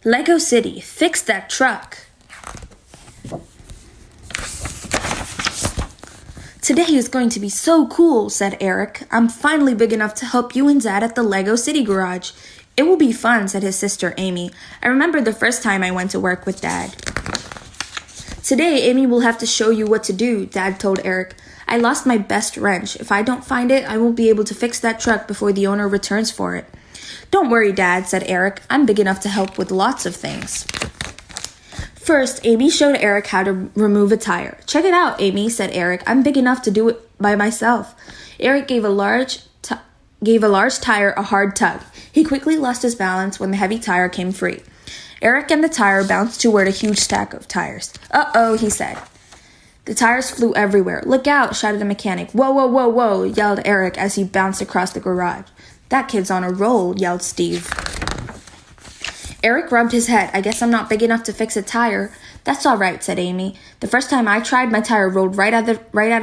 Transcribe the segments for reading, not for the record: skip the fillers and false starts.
Lego City, fix that truck. Today is going to be so cool, said Eric. I'm finally big enough to help you and Dad at the Lego City garage. It will be fun, said his sister Amy. I remember the first time I went to work with Dad. Today, Amy will have to show you what to do, Dad told Eric. I lost my best wrench. If I don't find it, I won't be able to fix that truck before the owner returns for it. Don't worry, Dad, said Eric. I'm big enough to help with lots of things. First, Amy showed Eric how to remove a tire. Check it out, Amy, said Eric. I'm big enough to do it by myself. Eric gave a large tire a hard tug. He quickly lost his balance when the heavy tire came free. Eric and the tire bounced toward a huge stack of tires. Uh-oh, he said. The tires flew everywhere. Look out, shouted the mechanic. Whoa, whoa, whoa, whoa, yelled Eric as he bounced across the garage. That kid's on a roll, yelled Steve. Eric rubbed his head. I guess I'm not big enough to fix a tire. That's all right, said Amy. The first time I tried, my tire rolled right out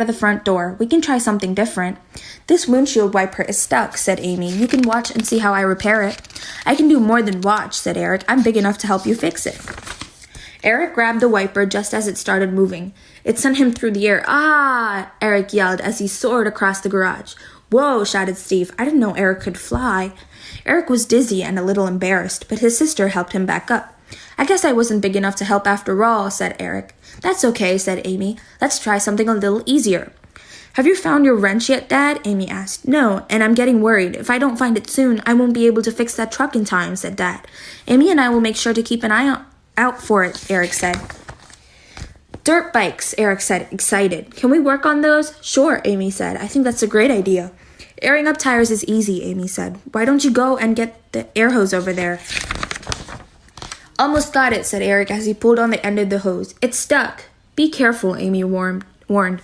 of the front door. We can try something different. This windshield wiper is stuck, said Amy. You can watch and see how I repair it. I can do more than watch, said Eric. I'm big enough to help you fix it. Eric grabbed the wiper just as it started moving. It sent him through the air. Ah! Eric yelled as he soared across the garage. Whoa, shouted Steve. I didn't know Eric could fly. Eric was dizzy and a little embarrassed, but his sister helped him back up. I guess I wasn't big enough to help after all, said Eric. That's okay, said Amy. Let's try something a little easier. Have you found your wrench yet, Dad? Amy asked. No, and I'm getting worried. If I don't find it soon, I won't be able to fix that truck in time, said Dad. Amy and I will make sure to keep an eye out for it, Eric said. Dirt bikes, Eric said, excited. Can we work on those? Sure, Amy said. I think that's a great idea. Airing up tires is easy, Amy said. Why don't you go and get the air hose over there? Almost got it, said Eric as he pulled on the end of the hose. It's stuck. Be careful, Amy warned.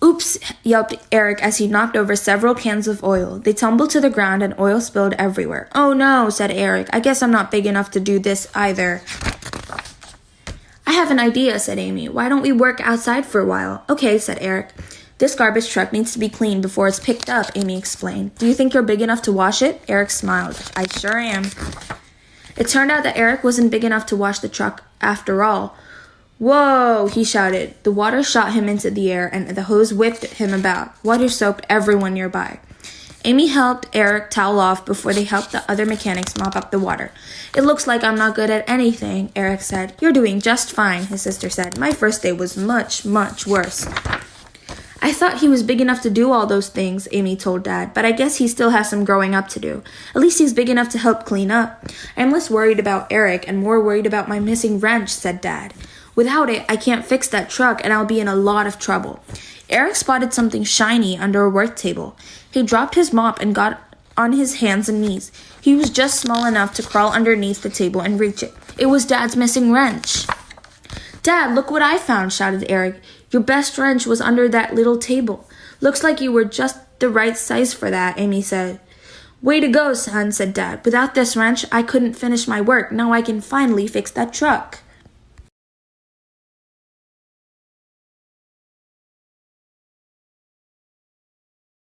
Oops, yelped Eric as he knocked over several cans of oil. They tumbled to the ground and oil spilled everywhere. Oh no, said Eric. I guess I'm not big enough to do this either. I have an idea, said Amy. Why don't we work outside for a while? Okay, said Eric. This garbage truck needs to be cleaned before it's picked up, Amy explained. Do you think you're big enough to wash it? Eric smiled. I sure am. It turned out that Eric wasn't big enough to wash the truck after all. Whoa, he shouted. The water shot him into the air and the hose whipped him about. Water soaked everyone nearby. Amy helped Eric towel off before they helped the other mechanics mop up the water. It looks like I'm not good at anything, Eric said. You're doing just fine, his sister said. My first day was much, much worse. I thought he was big enough to do all those things, Amy told Dad, but I guess he still has some growing up to do. At least he's big enough to help clean up. I'm less worried about Eric and more worried about my missing wrench, said Dad. Without it, I can't fix that truck and I'll be in a lot of trouble. Eric spotted something shiny under a work table. He dropped his mop and got on his hands and knees. He was just small enough to crawl underneath the table and reach it. It was Dad's missing wrench. Dad, look what I found, shouted Eric. Your best wrench was under that little table. Looks like you were just the right size for that, Amy said. Way to go, son, said Dad. Without this wrench, I couldn't finish my work. Now I can finally fix that truck.